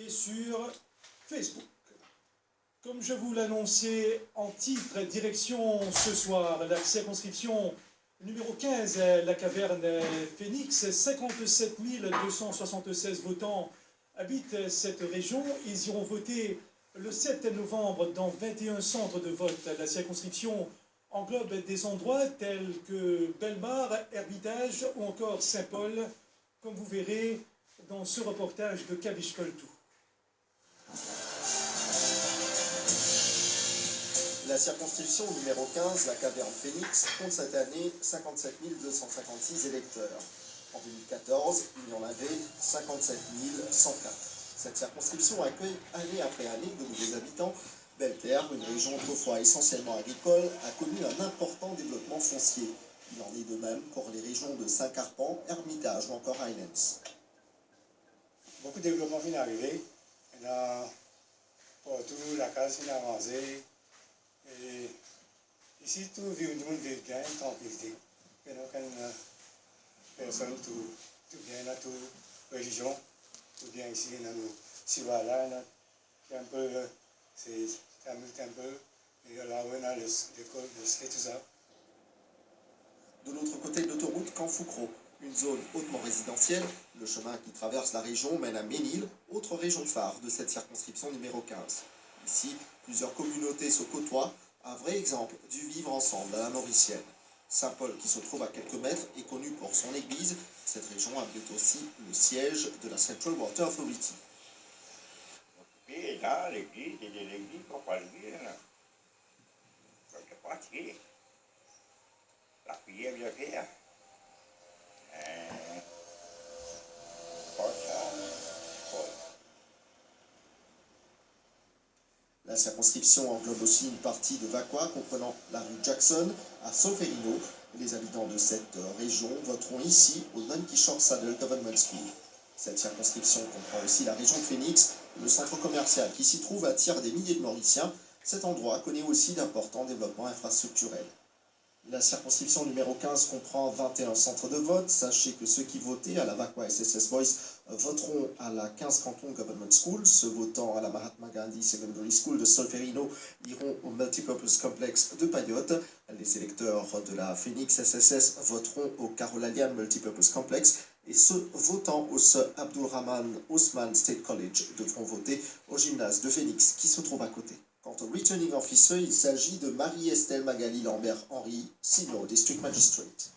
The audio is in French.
et sur Facebook. Comme je vous l'annonçais en titre, direction ce soir la circonscription numéro 15, la caverne Phoenix. 57 276 votants habitent cette région. Ils iront voter le 7 novembre dans 21 centres de vote. La circonscription englobe des endroits tels que Bellemare, Hermitage ou encore Saint-Paul, comme vous verrez dans ce reportage de Kavish Koltou. La circonscription numéro 15, la caverne Phoenix, compte cette année 57 256 électeurs. En 2014, il y en avait 57 104. Cette circonscription accueille année après année de nouveaux habitants. Belleterre, une région autrefois essentiellement agricole, a connu un important développement foncier. Il en est de même pour les régions de Saint-Carpan, Hermitage ou encore Highlands. Beaucoup de développement vient d'arriver. Partout, la case vient d'avancer. Et ici, tout le monde vit bien, tranquillité. Il n'y a aucune personne, tout bien, dans toute religion, tout bien ici, dans nos Sivala, c'est un peu, c'est un peu, et là, on a l'école, et tout ça. De l'autre côté de l'autoroute, Camp Foucro, une zone hautement résidentielle. Le chemin qui traverse la région mène à Ménil, autre région phare de cette circonscription numéro 15. Ici, plusieurs communautés se côtoient, un vrai exemple du vivre ensemble à la mauricienne. Saint-Paul, qui se trouve à quelques mètres, est connu pour son église. Cette région abrite aussi le siège de la Central Water Authority. Et là, l'église, il y a l'église, pourquoi le dire là? Ça fait partie. La prière bien faire. Pas ça. La circonscription englobe aussi une partie de Vaqua comprenant la rue Jackson à Solferino. Les habitants de cette région voteront ici au Donkey Shore Saddle Government School. Cette circonscription comprend aussi la région de Phoenix. Le centre commercial qui s'y trouve attire des milliers de Mauriciens. Cet endroit connaît aussi d'importants développements infrastructurels. La circonscription numéro 15 comprend 21 centres de vote. Sachez que ceux qui votaient à la Vaqua SSS Boys voteront à la 15 Canton Government School. Ceux votant à la Mahatma Gandhi Secondary School de Solferino iront au Multipurpose Complex de Payotte. Les électeurs de la Phoenix SSS voteront au Carolalian Multipurpose Complex. Et ceux votant au Sir Abdulrahman Osman State College devront voter au gymnase de Phoenix qui se trouve à côté. Quant au Returning Officer, il s'agit de Marie-Estelle Magali Lambert-Henry, Senior District Magistrate.